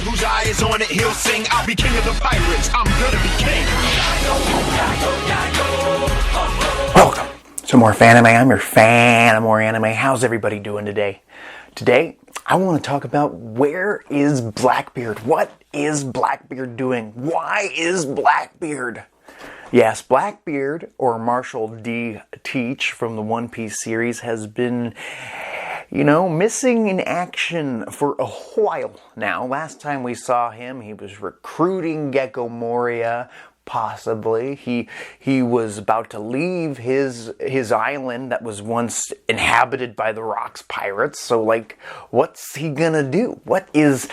Whose eye is on it, he'll sing. I'll be king of the pirates. I'm gonna be king. Welcome to More Fanime. I'm your fan of More Anime. How's everybody doing today? Today, I want to talk about where is Blackbeard? What is Blackbeard doing? Why is Blackbeard? Yes, Blackbeard, or Marshall D. Teach from the One Piece series, has been, missing in action for a while now. Last time we saw him, he was recruiting Gecko Moria. Possibly. He was about to leave his island that was once inhabited by the Rocks pirates. So, what's he gonna do? What is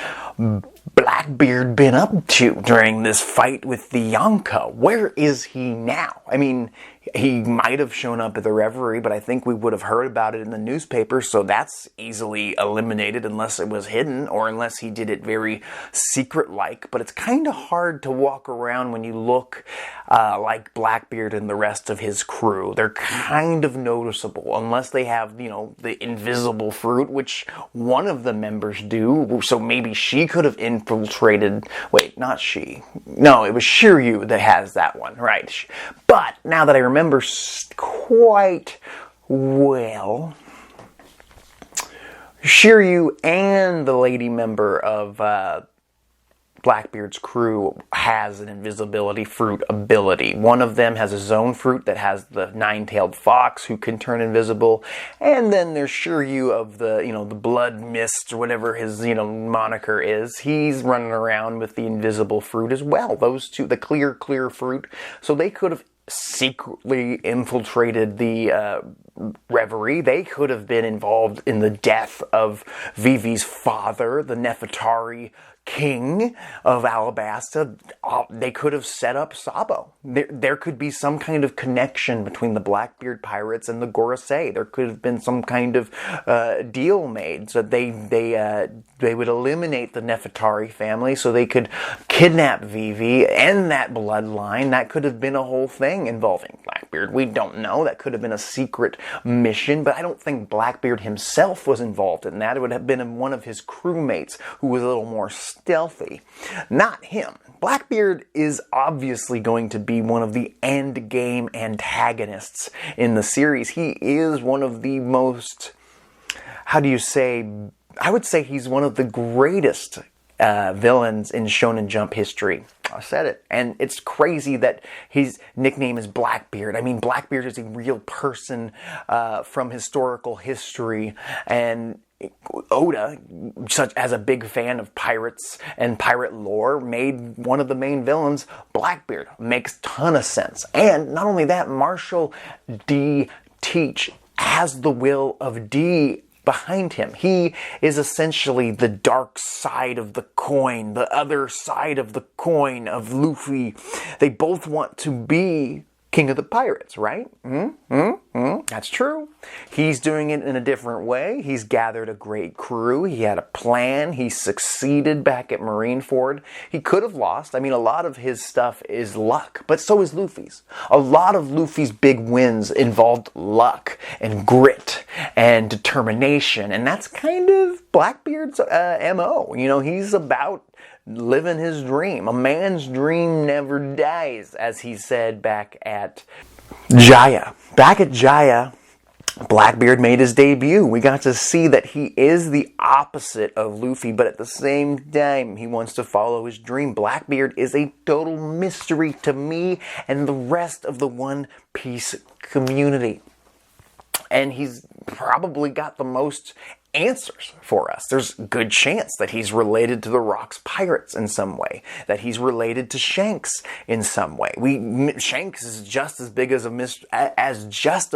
Blackbeard been up to during this fight with the Yonko? Where is he now? I mean, he might have shown up at the Reverie, but I think we would have heard about it in the newspaper, so that's easily eliminated unless it was hidden, or unless he did it very secret-like. But it's kind of hard to walk around when you look like Blackbeard and the rest of his crew. They're kind of noticeable, unless they have, the invisible fruit, which one of the members do, so maybe she could have infiltrated... Wait, not she. No, it was Shiryu that has that one, right. But, now that I remember quite well, Shiryu and the lady member of Blackbeard's crew has an invisibility fruit ability. One of them has a zone fruit that has the nine-tailed fox who can turn invisible, and then there's Shiryu of the, the blood mist, or whatever his, moniker is. He's running around with the invisible fruit as well. Those two, the clear fruit. So they could have secretly infiltrated the Reverie. They could have been involved in the death of Vivi's father, the Nefertari king of Alabasta. They could have set up Sabo. There could be some kind of connection between the Blackbeard pirates and the Gorosei. There could have been some kind of deal made so they would eliminate the Nefertari family so they could kidnap Vivi, end that bloodline. That could have been a whole thing involving Blackbeard. We don't know. That could have been a secret mission, but I don't think Blackbeard himself was involved in that. It would have been one of his crewmates who was a little more stealthy. Not him. Blackbeard is obviously going to be one of the end game antagonists in the series. He is one of the most, I would say he's one of the greatest villains in Shonen Jump history. I said it. And it's crazy that his nickname is Blackbeard. I mean, Blackbeard is a real person from historical history, and Oda, such as a big fan of pirates and pirate lore, made one of the main villains Blackbeard. Makes ton of sense. And not only that, Marshall D. Teach has the will of D behind him. He is essentially the dark side of the coin, the other side of the coin of Luffy. They both want to be king of the pirates, right? That's true. He's doing it in a different way. He's gathered a great crew. He had a plan. He succeeded back at Marineford. He could have lost. I mean, a lot of his stuff is luck, but so is Luffy's. A lot of Luffy's big wins involved luck and grit and determination, and that's kind of Blackbeard's MO. He's about living his dream. A man's dream never dies, as he said back at Jaya. Back at Jaya, Blackbeard made his debut. We got to see that he is the opposite of Luffy, but at the same time, he wants to follow his dream. Blackbeard is a total mystery to me and the rest of the One Piece community. And he's probably got the most answers for us. There's good chance that he's related to the Rocks pirates in some way, that he's related to Shanks in some way. Shanks is just as big as a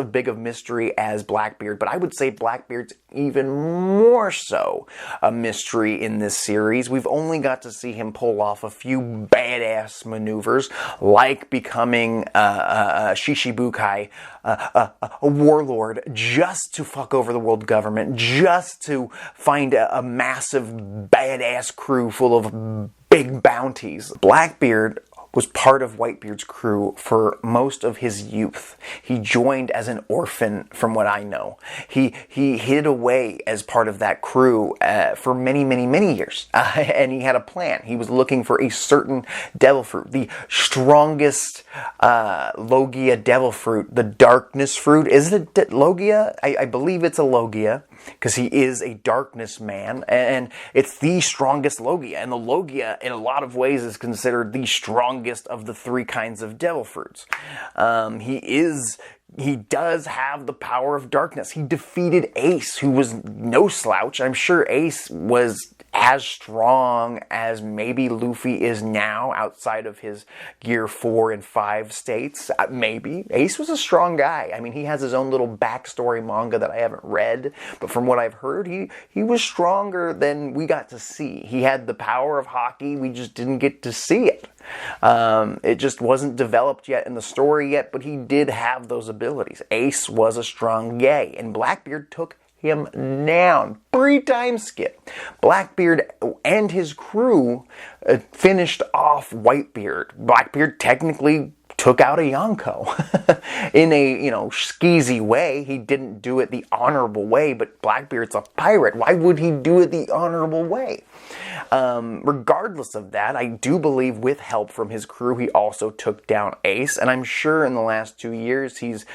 big of mystery as Blackbeard, but I would say Blackbeard's even more so a mystery in this series. We've only got to see him pull off a few badass maneuvers, like becoming Shishibukai, a warlord, just to fuck over the world government, just to find a massive badass crew full of big bounties. Blackbeard was part of Whitebeard's crew for most of his youth. He joined as an orphan, from what I know. He hid away as part of that crew for many, many, many years. And he had a plan. He was looking for a certain devil fruit, the strongest Logia devil fruit, the darkness fruit. Is it Logia? I believe it's a Logia, because he is a darkness man, and it's the strongest Logia. And the Logia, in a lot of ways, is considered the strongest of the three kinds of devil fruits. He does have the power of darkness. He defeated Ace, who was no slouch. I'm sure Ace was as strong as maybe Luffy is now, outside of his Gear 4 and 5 states. Maybe. Ace was a strong guy. I mean, he has his own little backstory manga that I haven't read, but from what I've heard, he was stronger than we got to see. He had the power of Haki, we just didn't get to see it. It just wasn't developed yet in the story yet, but he did have those abilities. Ace was a strong yay, and Blackbeard took him down. 3 times skip. Blackbeard and his crew finished off Whitebeard. Blackbeard technically took out a Yonko in a, skeezy way. He didn't do it the honorable way, but Blackbeard's a pirate. Why would he do it the honorable way? Regardless of that, I do believe with help from his crew, he also took down Ace, and I'm sure in the last 2 years, he's,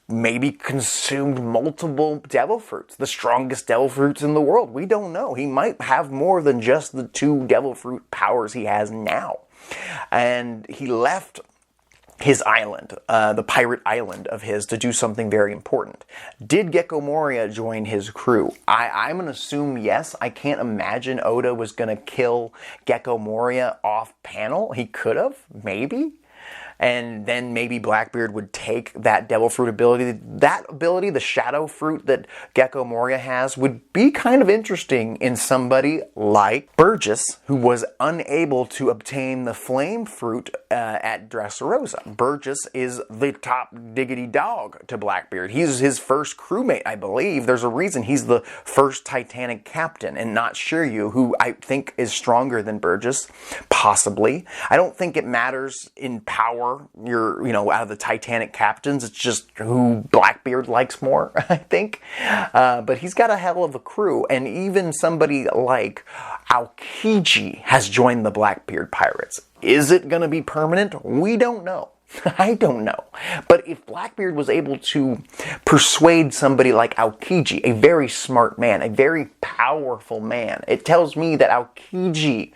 maybe consumed multiple devil fruits, the strongest devil fruits in the world. We don't know. He might have more than just the 2 devil fruit powers he has now. And he left his island, the pirate island of his, to do something very important. Did Gecko Moria join his crew? I'm going to assume yes. I can't imagine Oda was going to kill Gecko Moria off panel. He could have, maybe. And then maybe Blackbeard would take that devil fruit ability. That ability, the shadow fruit that Gecko Moria has, would be kind of interesting in somebody like Burgess, who was unable to obtain the flame fruit at Dressrosa. Burgess is the top diggity dog to Blackbeard. He's his first crewmate, I believe. There's a reason he's the first Titanic captain, and not Shiryu, who I think is stronger than Burgess, possibly. I don't think it matters in power. You're, out of the Titanic captains, it's just who Blackbeard likes more, I think. But he's got a hell of a crew, and even somebody like Aokiji has joined the Blackbeard Pirates. Is it going to be permanent? We don't know. I don't know. But if Blackbeard was able to persuade somebody like Aokiji, a very smart man, a very powerful man, it tells me that Aokiji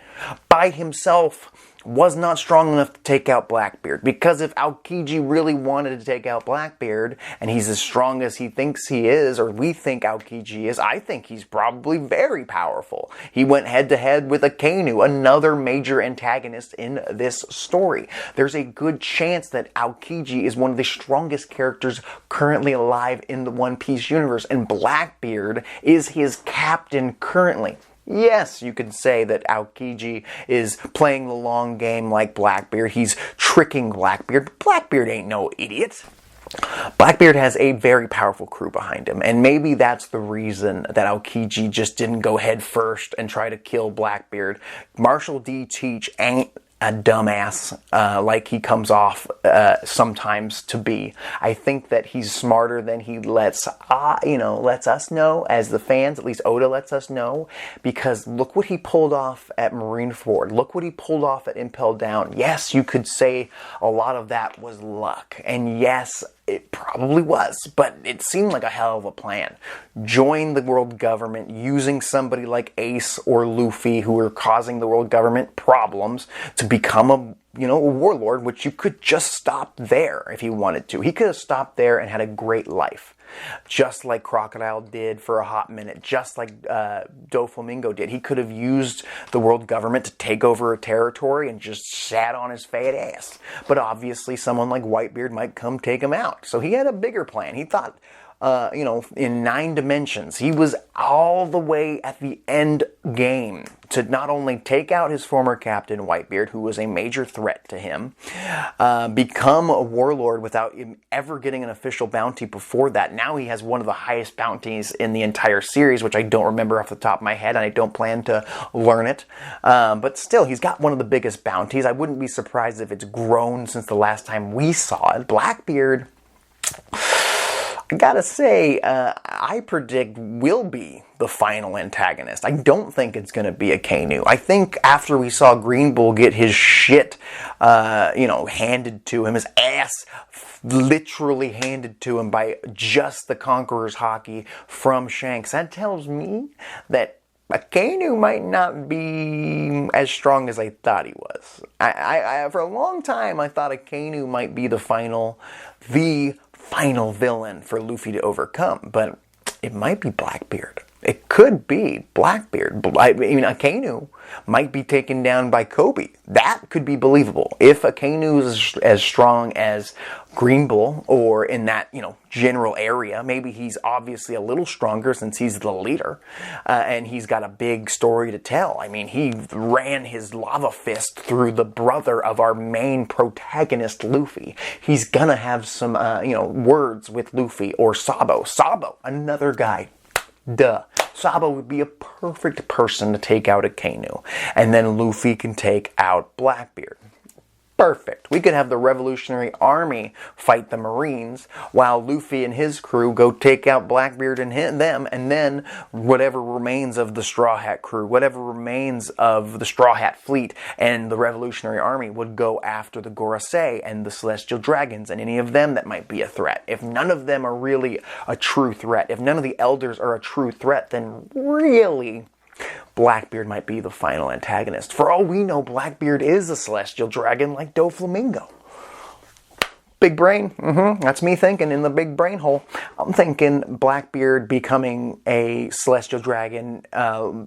by himself was not strong enough to take out Blackbeard. Because if Aokiji really wanted to take out Blackbeard, and he's as strong as he thinks he is, or we think Aokiji is, I think he's probably very powerful. He went head-to-head with Akainu, another major antagonist in this story. There's a good chance that Aokiji is one of the strongest characters currently alive in the One Piece universe, and Blackbeard is his captain currently. Yes, you could say that Aokiji is playing the long game like Blackbeard. He's tricking Blackbeard, but Blackbeard ain't no idiot. Blackbeard has a very powerful crew behind him, and maybe that's the reason that Aokiji just didn't go head first and try to kill Blackbeard. Marshall D. Teach ain't a dumbass like he comes off sometimes to be. I think that he's smarter than he lets us know as the fans. At least Oda lets us know, because look what he pulled off at Marineford. Look what he pulled off at Impel Down. Yes, you could say a lot of that was luck, and yes, it probably was, but it seemed like a hell of a plan. Join the world government using somebody like Ace or Luffy, who are causing the world government problems, to become a warlord, which you could just stop there if he wanted to. He could have stopped there and had a great life. Just like Crocodile did for a hot minute, just like Doflamingo did. He could have used the world government to take over a territory and just sat on his fat ass. But obviously someone like Whitebeard might come take him out. So he had a bigger plan. He thought in 9 dimensions. He was all the way at the end game to not only take out his former captain, Whitebeard, who was a major threat to him, become a warlord without him ever getting an official bounty before that. Now he has one of the highest bounties in the entire series, which I don't remember off the top of my head, and I don't plan to learn it. But still, he's got one of the biggest bounties. I wouldn't be surprised if it's grown since the last time we saw it. Blackbeard, I gotta say, I predict will be the final antagonist. I don't think it's going to be Akainu. I think after we saw Green Bull get his shit, handed to him, his ass literally handed to him by just the Conqueror's Haki from Shanks, that tells me that Akainu might not be as strong as I thought he was. I for a long time, I thought Akainu might be the final villain for Luffy to overcome, but it might be Blackbeard. It could be Blackbeard. I mean, Akainu might be taken down by Kobe. That could be believable. If Akainu is as strong as Green Bull, or in that, general area, maybe he's obviously a little stronger since he's the leader, and he's got a big story to tell. I mean, he ran his lava fist through the brother of our main protagonist, Luffy. He's gonna have some, words with Luffy or Sabo. Sabo, another guy. Duh. Sabo would be a perfect person to take out Akainu. And then Luffy can take out Blackbeard. Perfect. We could have the Revolutionary Army fight the Marines while Luffy and his crew go take out Blackbeard and them, and then whatever remains of the Straw Hat crew, whatever remains of the Straw Hat fleet and the Revolutionary Army would go after the Gorosei and the Celestial Dragons and any of them that might be a threat. If none of them are really a true threat, if none of the elders are a true threat, then really Blackbeard might be the final antagonist. For all we know, Blackbeard is a celestial dragon like Doflamingo. Big brain? That's me thinking in the big brain hole. I'm thinking Blackbeard becoming a celestial dragon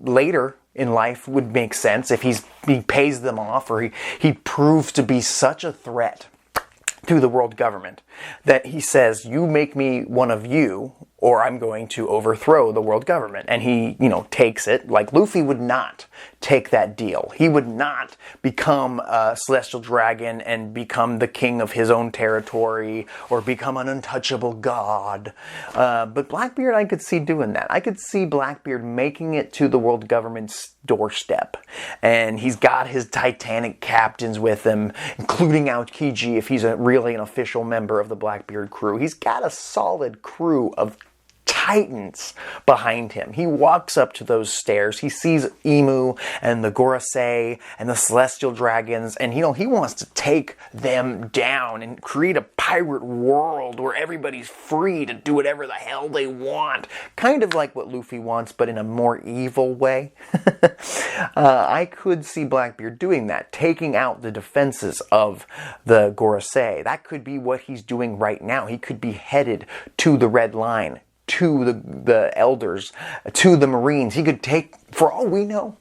later in life would make sense if he pays them off, or he proves to be such a threat to the world government that he says, you make me one of you, or I'm going to overthrow the world government. And he, takes it. Like Luffy would not take that deal. He would not become a celestial dragon and become the king of his own territory or become an untouchable god. But Blackbeard, I could see doing that. I could see Blackbeard making it to the world government's doorstep. And he's got his Titanic captains with him, including Aokiji if he's really an official member of the Blackbeard crew. He's got a solid crew of titans behind him. He walks up to those stairs. He sees Imu and the Gorosei and the Celestial Dragons, and he wants to take them down and create a pirate world where everybody's free to do whatever the hell they want. Kind of like what Luffy wants, but in a more evil way. I could see Blackbeard doing that, taking out the defenses of the Gorosei. That could be what he's doing right now. He could be headed to the Red Line, to the elders, to the Marines. He could take, for all we know,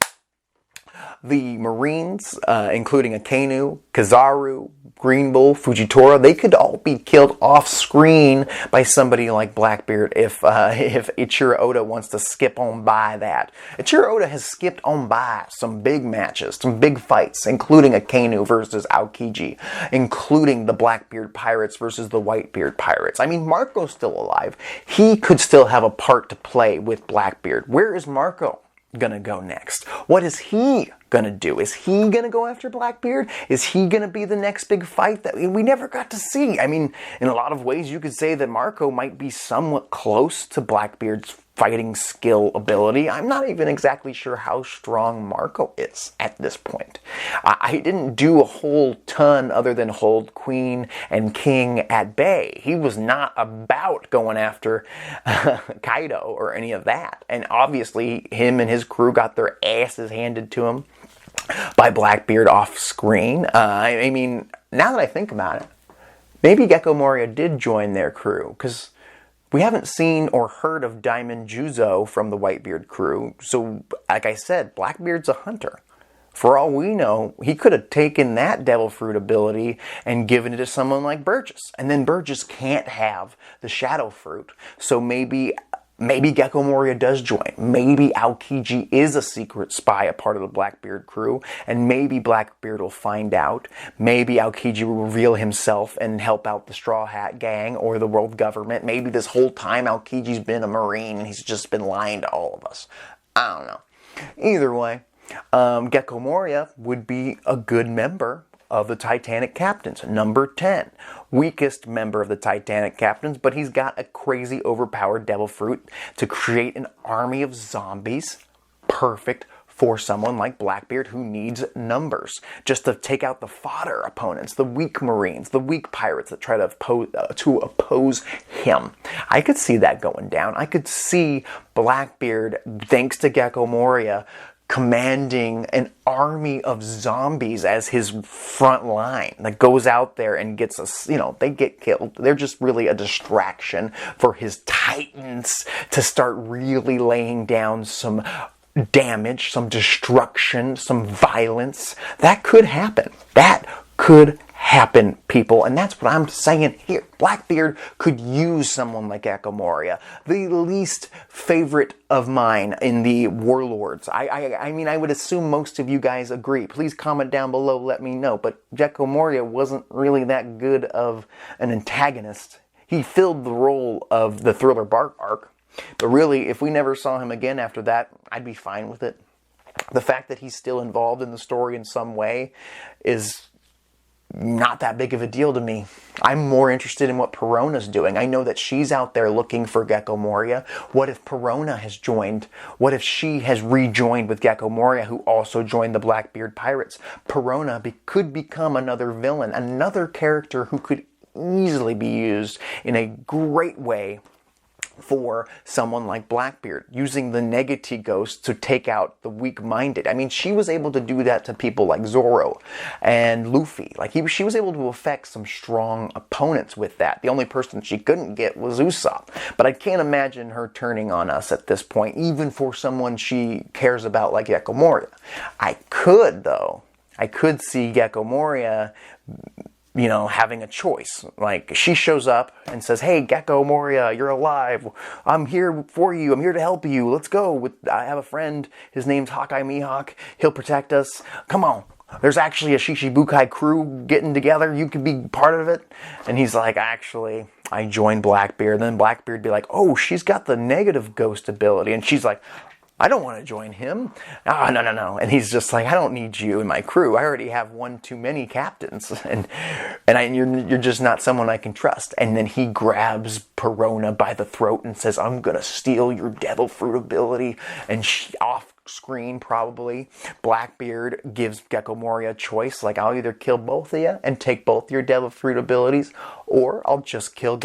the Marines, including Akainu, Kizaru, Green Bull, Fujitora, they could all be killed off screen by somebody like Blackbeard if Ichiro Oda wants to skip on by that. Ichiro Oda has skipped on by some big matches, some big fights, including Akainu versus Aokiji, including the Blackbeard Pirates versus the Whitebeard Pirates. I mean, Marco's still alive. He could still have a part to play with Blackbeard. Where is Marco gonna go next? What is he gonna do? Is he gonna go after Blackbeard? Is he gonna be the next big fight that we never got to see? I mean, in a lot of ways, you could say that Marco might be somewhat close to Blackbeard's fighting skill ability. I'm not even exactly sure how strong Marco is at this point. I didn't do a whole ton other than hold Queen and King at bay. He was not about going after Kaido or any of that. And obviously, him and his crew got their asses handed to him by Blackbeard off screen. I mean, now that I think about it, maybe Gecko Moria did join their crew, because we haven't seen or heard of Diamond Juzo from the Whitebeard crew. So, like I said, Blackbeard's a hunter. For all we know, he could have taken that devil fruit ability and given it to someone like Burgess. And then Burgess can't have the shadow fruit. So maybe Gecko Moria does join. Maybe Aokiji is a secret spy, a part of the Blackbeard crew. And maybe Blackbeard will find out. Maybe Aokiji will reveal himself and help out the Straw Hat Gang or the world government. Maybe this whole time Aokiji's been a Marine and he's just been lying to all of us. I don't know. Either way, Gecko Moria would be a good member of the Titanic Captains. Number 10. Weakest member of the Titanic Captains, but he's got a crazy overpowered devil fruit to create an army of zombies. Perfect for someone like Blackbeard who needs numbers. Just to take out the fodder opponents, the weak Marines, the weak pirates that try to oppose him. I could see that going down. I could see Blackbeard, thanks to Gecko Moria, commanding an army of zombies as his front line that goes out there and gets us, they get killed. They're just really a distraction for his titans to start really laying down some damage, some destruction, some violence. That could happen. That could happen, people. And that's what I'm saying here. Blackbeard could use someone like Gecko Moria, the least favorite of mine in the Warlords. I mean, I would assume most of you guys agree. Please comment down below, let me know. But Gecko Moria wasn't really that good of an antagonist. He filled the role of the Thriller Bark arc. But really, if we never saw him again after that, I'd be fine with it. The fact that he's still involved in the story in some way is not that big of a deal to me. I'm more interested in what Perona's doing. I know that she's out there looking for Gecko Moria. What if Perona has joined? What if she has rejoined with Gecko Moria, who also joined the Blackbeard Pirates? Perona could become another villain, another character who could easily be used in a great way for someone like Blackbeard, using the Negati Ghost to take out the weak-minded. I mean, she was able to do that to people like Zoro and Luffy. She was able to affect some strong opponents with that. The only person she couldn't get was Usopp. But I can't imagine her turning on us at this point, even for someone she cares about like Gecko Moria. I could see Gecko Moria having a choice. Like, she shows up and says, "Hey, Gecko Moria, you're alive. I'm here for you. I'm here to help you. Let's go. I have a friend. His name's Hawkeye Mihawk. He'll protect us. Come on. There's actually a Shichibukai crew getting together. You could be part of it." And he's like, "Actually, I joined Blackbeard." And then Blackbeard be like, "Oh, she's got the negative ghost ability." And she's like, "I don't want to join him." "Oh, no. And he's just like, "I don't need you in my crew. I already have one too many captains. And you're just not someone I can trust." And then he grabs Perona by the throat and says, "I'm going to steal your devil fruit ability." And off screen, probably, Blackbeard gives Gecko Moria a choice. Like, "I'll either kill both of you and take both your devil fruit abilities, or I'll just kill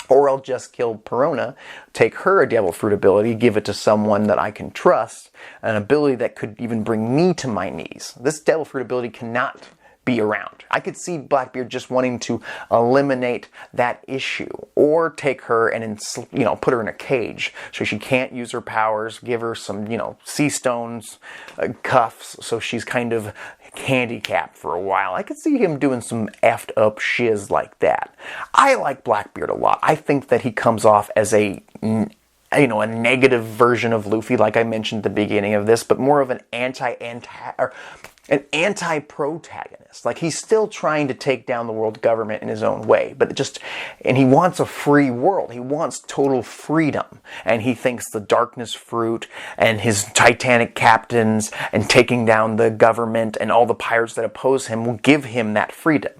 or I'll just kill Perona, take her devil fruit ability, give it to someone that I can trust, an ability that could even bring me to my knees." This devil fruit ability cannot be around. I could see Blackbeard just wanting to eliminate that issue, or take her and put her in a cage so she can't use her powers, give her some sea stones, cuffs, so she's kind of handicapped for a while. I could see him doing some effed up shiz like that. I like Blackbeard a lot. I think that he comes off as a negative version of Luffy, like I mentioned at the beginning of this, but more of an anti-protagonist. Like, he's still trying to take down the world government in his own way, and he wants a free world. He wants total freedom. And he thinks the Darkness Fruit and his Titanic captains and taking down the government and all the pirates that oppose him will give him that freedom.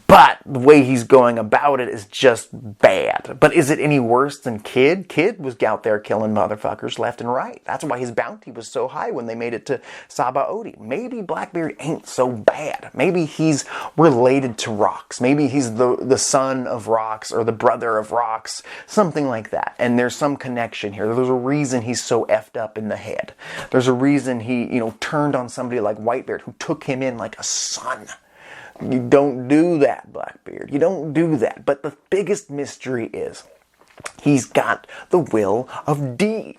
But the way he's going about it is just bad. But is it any worse than Kid? Kid was out there killing motherfuckers left and right. That's why his bounty was so high when they made it to Sabaody. Maybe Blackbeard ain't so bad. Maybe he's related to Rocks. Maybe he's the son of Rocks or the brother of Rocks. Something like that. And there's some connection here. There's a reason he's so effed up in the head. There's a reason he, turned on somebody like Whitebeard, who took him in like a son. You don't do that, Blackbeard. You don't do that. But the biggest mystery is he's got the will of D.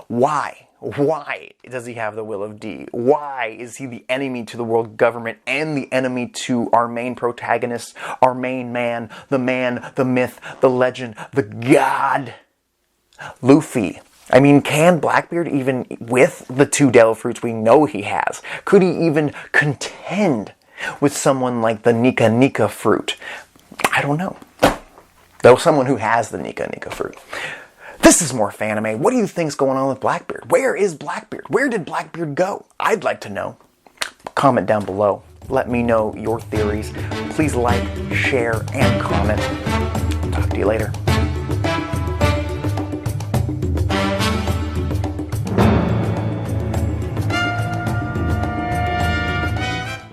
Why? Why does he have the will of D? Why is he the enemy to the world government and the enemy to our main protagonist, our main man, the myth, the legend, the god, Luffy? I mean, can Blackbeard, even with the 2 devil fruits we know he has, could he even contend with someone like the Nika Nika fruit? I don't know. Though someone who has the Nika Nika fruit. This is More Fanime. What do you think's going on with Blackbeard? Where is Blackbeard? Where did Blackbeard go? I'd like to know. Comment down below. Let me know your theories. Please like, share, and comment. Talk to you later.